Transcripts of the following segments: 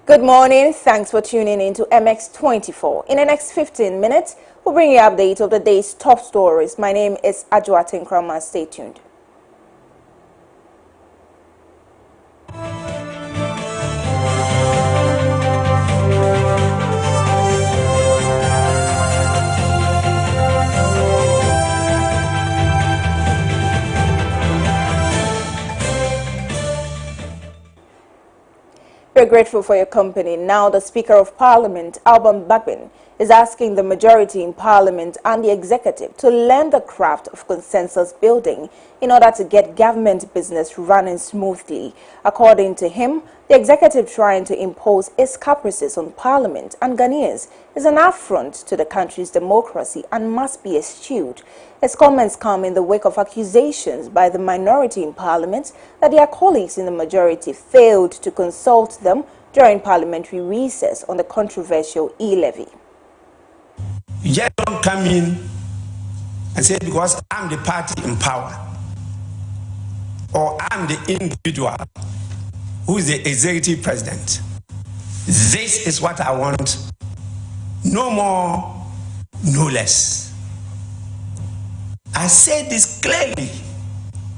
Good morning. Thanks for tuning in to MX24. In the next 15 minutes, we'll bring you an update of the day's top stories. My name is Adwoa Tenkoramaa. Stay tuned. We're grateful for your company. Now, the Speaker of Parliament, Adwoa Tenkoramaa, is asking the majority in Parliament and the executive to learn the craft of consensus building in order to get government business running smoothly. According to him, the executive trying to impose its caprices on Parliament and Ghanaians is an affront to the country's democracy and must be eschewed. His comments come in the wake of accusations by the minority in Parliament that their colleagues in the majority failed to consult them during parliamentary recess on the controversial e-levy. You just don't come in and say, because I'm the party in power, or I'm the individual who is the executive president. This is what I want. No more, no less. I say this clearly,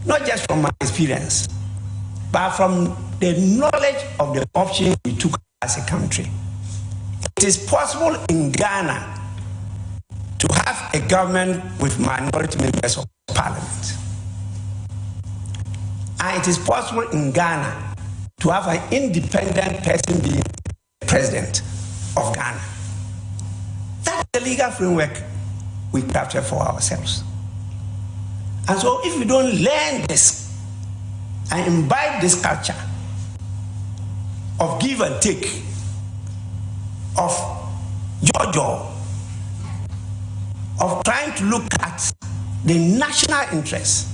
not just from my experience, but from the knowledge of the option we took as a country. It is possible in Ghana to have a government with minority members of parliament. And it is possible in Ghana to have an independent person being president of Ghana. That's the legal framework we crafted for ourselves. And so if we don't learn this and imbibe this culture of give and take, of jojo, of trying to look at the national interest,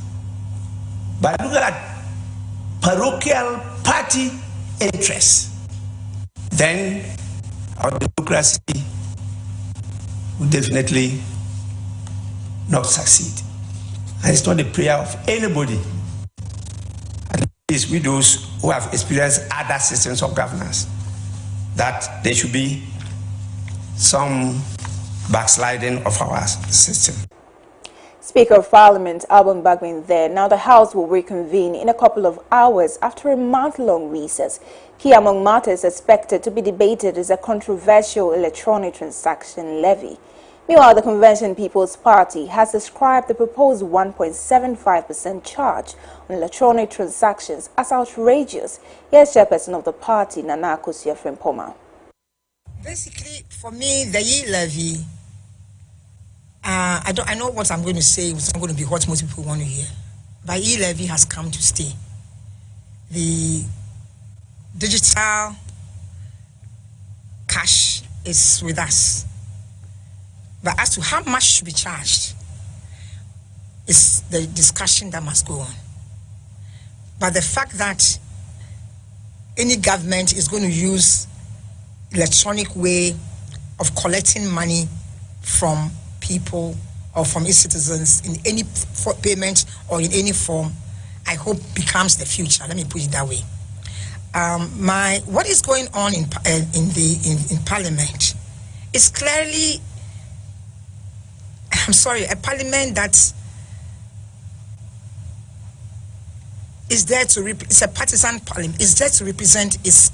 but look at parochial party interests, then our democracy will definitely not succeed. And it's not the prayer of anybody, at least with those who have experienced other systems of governance, that there should be some backsliding of our system. Speaker of Parliament, Adwoa Tenkoramaa there. Now, the House will reconvene in a couple of hours after a month-long recess. Key among matters expected to be debated is a controversial electronic transaction levy. Meanwhile, the Convention People's Party has described the proposed 1.75% charge on electronic transactions as outrageous. Here's chairperson of the party, Nana Akosua-Frimpoma. Basically, for me, the e-levy, I know what I'm going to say. It's not going to be what most people want to hear. But e-levy has come to stay. The digital cash is with us. But as to how much should be charged is the discussion that must go on. But the fact that any government is going to use electronic way of collecting money from people or from its citizens in any payment or in any form, I hope becomes the future. Let me put it that way. What is going on in Parliament is clearly, I'm sorry, a Parliament that is there to it's a partisan Parliament. It's there to represent its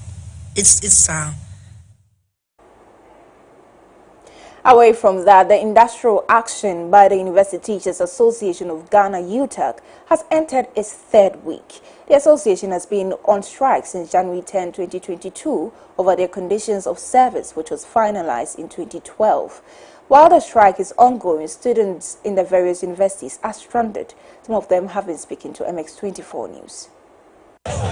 Away from that, the industrial action by the University Teachers Association of Ghana, UTAG, has entered its third week. The association has been on strike since January 10, 2022 over their conditions of service, which was finalized in 2012. While the strike is ongoing, students in the various universities are stranded. Some of them have been speaking to MX24 News.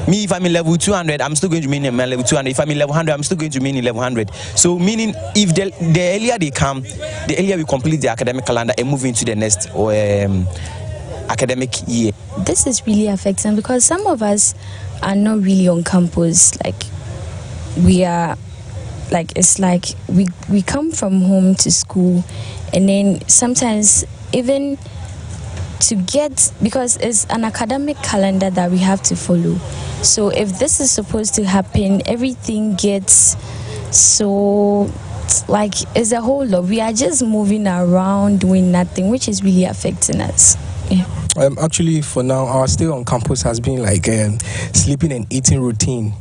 Me, if I'm in level 200, I'm still going to remain in my level 200. If I'm in level 100, I'm still going to remain in level 100. So meaning if the earlier they come, the earlier we complete the academic calendar and move into the next academic year. This is really affecting because some of us are not really on campus. Like we are, like it's like we come from home to school, and then sometimes even to get, because it's an academic calendar that we have to follow. So if this is supposed to happen, everything gets so like it's a whole lot. We are just moving around doing nothing, which is really affecting us. Yeah. Actually, for now, our stay on campus has been like sleeping and eating routine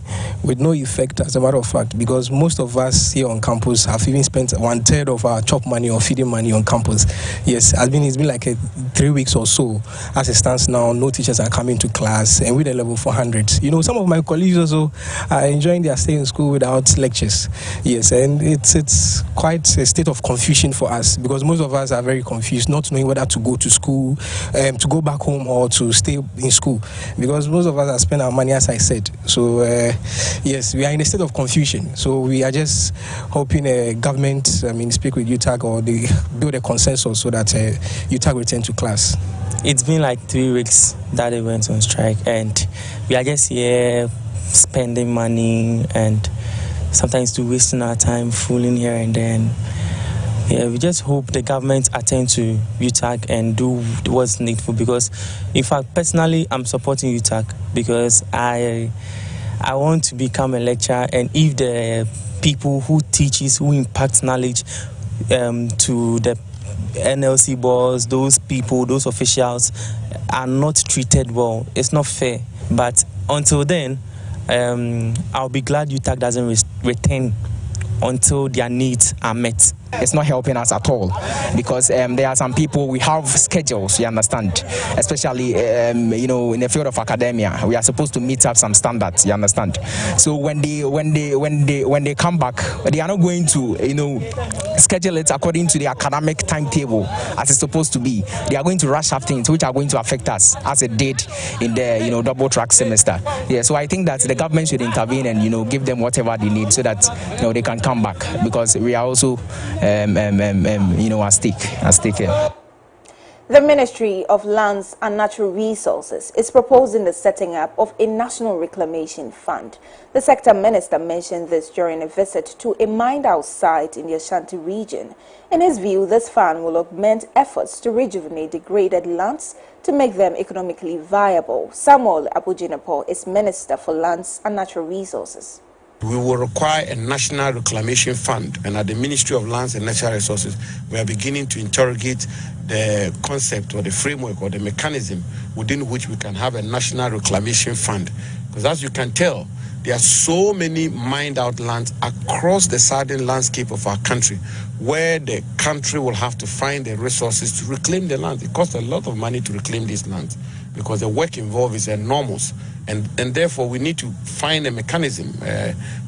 with no effect, as a matter of fact, because most of us here on campus have even spent 1/3 of our chop money or feeding money on campus. Yes, it's been like 3 weeks or so. As it stands now, no teachers are coming to class, and with a level 400. You know, some of my colleagues also are enjoying their stay in school without lectures. Yes, and it's quite a state of confusion for us, because most of us are very confused, not knowing whether to go to school, to go back home, or to stay in school, because most of us have spent our money, as I said. So yes, we are in a state of confusion. So we are just hoping government, speak with UTAG, or they build a consensus so that UTAG return to class. It's been like 3 weeks that they went on strike, and we are just here spending money and sometimes wasting our time fooling here and then. Yeah, we just hope the government attend to UTAG and do what's needful, because in fact, personally, I'm supporting UTAG because I want to become a lecturer, and if the people who teaches, who impact knowledge to the NLC boards, those people, those officials are not treated well, it's not fair. But until then, I'll be glad UTAG doesn't return until their needs are met. It's not helping us at all, because there are some people, we have schedules, you understand, especially in the field of academia, we are supposed to meet up some standards, you understand. So when they come back, they are not going to schedule it according to the academic timetable as it's supposed to be. They are going to rush after things which are going to affect us, as it did in the double track semester. Yeah, so I think that the government should intervene and give them whatever they need so that they can come back, because we are also at stake here. The Ministry of Lands and Natural Resources is proposing the setting up of a National Reclamation Fund. The sector minister mentioned this during a visit to a mined-out site in the Ashanti region. In his view, this fund will augment efforts to rejuvenate degraded lands to make them economically viable. Samuel Abujinapo is Minister for Lands and Natural Resources. We will require a national reclamation fund, and at the Ministry of Lands and Natural Resources, we are beginning to interrogate the concept or the framework or the mechanism within which we can have a national reclamation fund. Because as you can tell, there are so many mined out lands across the southern landscape of our country where the country will have to find the resources to reclaim the land. It costs a lot of money to reclaim these lands because the work involved is enormous. And therefore, we need to find a mechanism.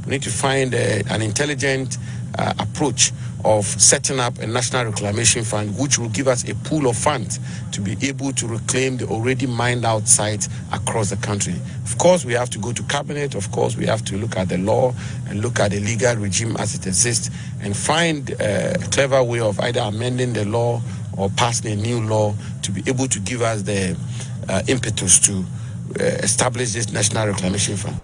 We need to find an intelligent approach of setting up a national reclamation fund, which will give us a pool of funds to be able to reclaim the already mined out sites across the country. Of course, we have to go to cabinet. Of course, we have to look at the law and look at the legal regime as it exists and find a clever way of either amending the law or passing a new law to be able to give us the impetus to establish this National Reclamation Fund.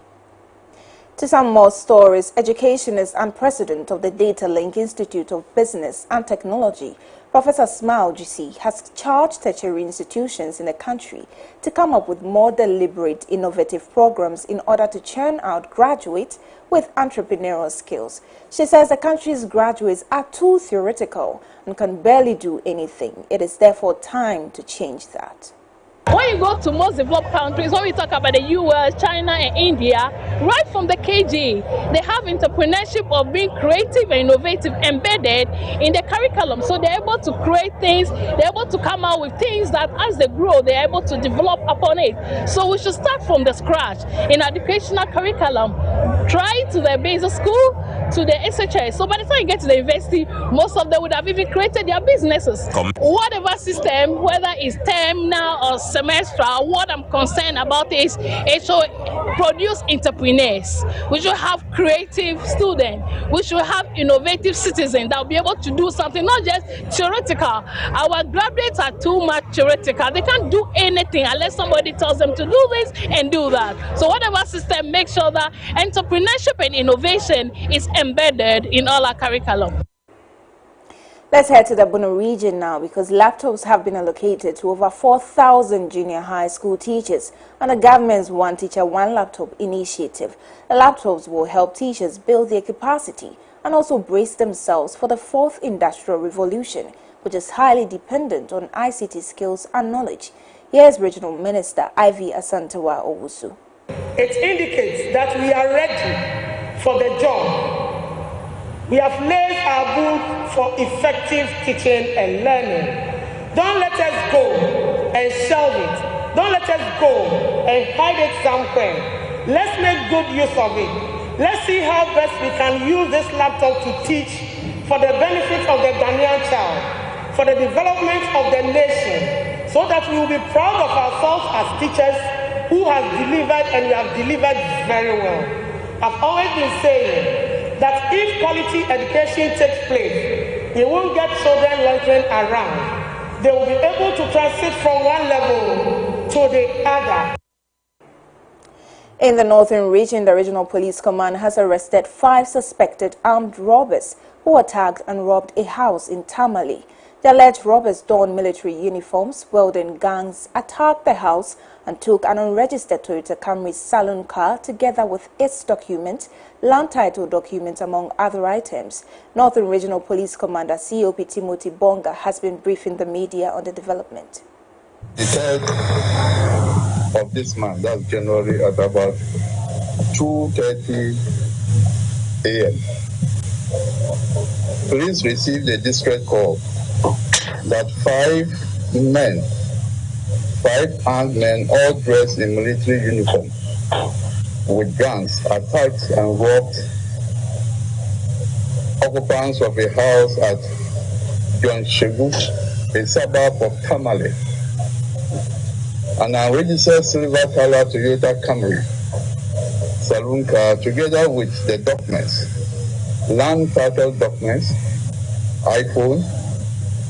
To some more stories, educationist and president of the Data Link Institute of Business and Technology, Professor Smile Jusi, has charged tertiary institutions in the country to come up with more deliberate, innovative programs in order to churn out graduates with entrepreneurial skills. She says the country's graduates are too theoretical and can barely do anything. It is therefore time to change that. When you go to most developed countries, when we talk about the US, China, and India, right from the KG, they have entrepreneurship of being creative and innovative embedded in the curriculum. So they're able to create things, they're able to come out with things that as they grow, they're able to develop upon it. So we should start from the scratch in educational curriculum. try to the basic school, to the SHS. So by the time you get to the university, most of them would have even created their businesses. Whatever system, whether it's terminal or semestral, what I'm concerned about is it should produce entrepreneurs. We should have creative students. We should have innovative citizens that will be able to do something, not just theoretical. Our graduates are too much theoretical. They can't do anything unless somebody tells them to do this and do that. So whatever system, make sure that entrepreneurship and innovation is embedded in all our curriculum. Let's head to the Bono region now, because laptops have been allocated to over 4,000 junior high school teachers under the government's One Teacher, One Laptop initiative. The laptops will help teachers build their capacity and also brace themselves for the fourth industrial revolution, which is highly dependent on ICT skills and knowledge. Here's Regional Minister Ivy Asantewa Owusu. It indicates that we are ready for the job. We have laid our boot for effective teaching and learning. Don't let us go and shelve it. Don't let us go and hide it somewhere. Let's make good use of it. Let's see how best we can use this laptop to teach for the benefit of the Ghanaian child, for the development of the nation, so that we will be proud of ourselves as teachers who have delivered, and we have delivered very well. I've always been saying that if quality education takes place, you won't get children loitering around. They will be able to transit from one level to the other. In the northern region, the Regional Police Command has arrested 5 suspected armed robbers who attacked and robbed a house in Tamale. The alleged robbers donned military uniforms, welding gangs, attacked the house and took an unregistered Toyota Camry saloon car together with its documents, land title documents, among other items. Northern Regional Police Commander COP Timothy Bonga has been briefing the media on the development. The 3rd of this month, that's January, at about 2:30 a.m. Police received a distress call that 5 armed men, all dressed in military uniform, with guns, attacked and robbed occupants of a house at John Shegu, a suburb of Tamale. An unregistered silver color Toyota Camry saloon car, together with the documents, land title documents, iPhone,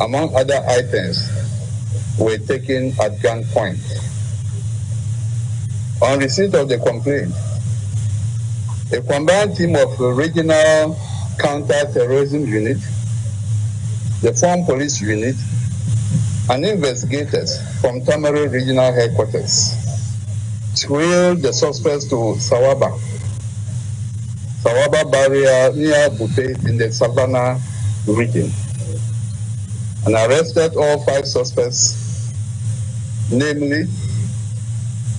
among other items, were taken at gunpoint. On receipt of the complaint, a combined team of the Regional Counter-Terrorism Unit, the Foreign Police Unit, and investigators from Tamale Regional Headquarters trailed the suspects to Sawaba barrier near Bute in the Savannah region, and arrested all 5 suspects, namely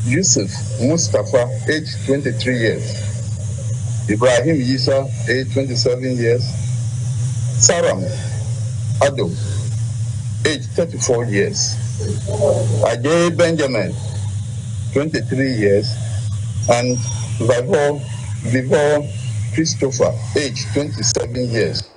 Yusuf Mustafa, age 23 years, Ibrahim Yisa, age 27 years, Saram Ado, age 34 years, Ajay Benjamin, 23 years, and Vivor Christopher, age 27 years.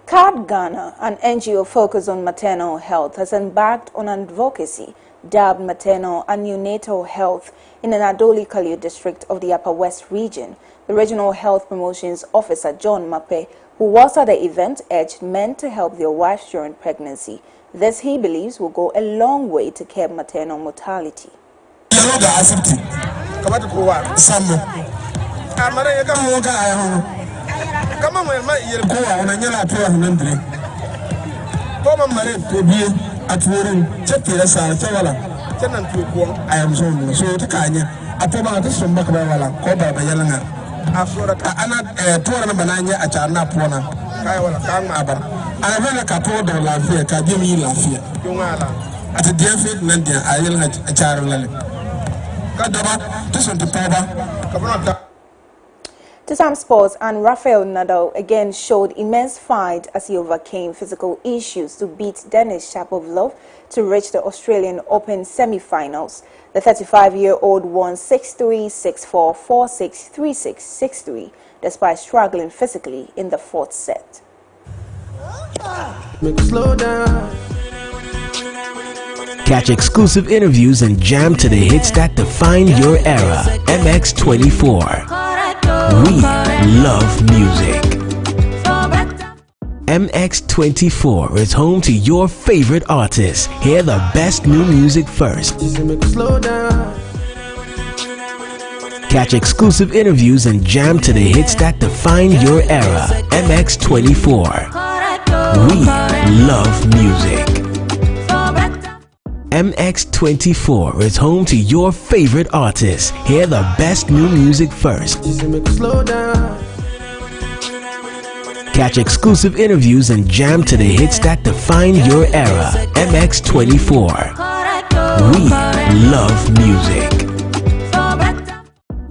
CAD Ghana, an NGO focused on maternal health, has embarked on advocacy dubbed Maternal and Neonatal Health in the Adoli Kalio district of the Upper West region. The Regional Health Promotions Officer, John Mape, who was at the event, urged men to help their wives during pregnancy. This, he believes, will go a long way to curb maternal mortality. To some sports, and Rafael Nadal again showed immense fight as he overcame physical issues to beat Denis Shapovalov to reach the Australian Open semi-finals. The 35-year-old won 6-3, 6-4, 4-6, 3-6, 6-3, despite struggling physically in the fourth set. Catch exclusive interviews and jam to the hits that define your era. MX24. We love music. MX24 is home to your favorite artists. Hear the best new music first. Catch exclusive interviews and jam to the hits that define your era. MX24. We love music. MX24 is home to your favorite artists. Hear the best new music first. Catch exclusive interviews and jam to the hits that define your era. MX24. We love music.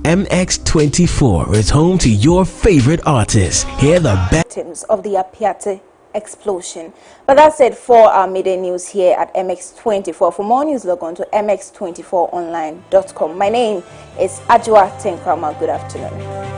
MX24 is home to your favorite artists. Hear the best victims of the Apiate explosion. But that's it for our midday news here at MX24. For more news, log on to mx24online.com. My name is Adwoa Tenkoramaa. Good afternoon.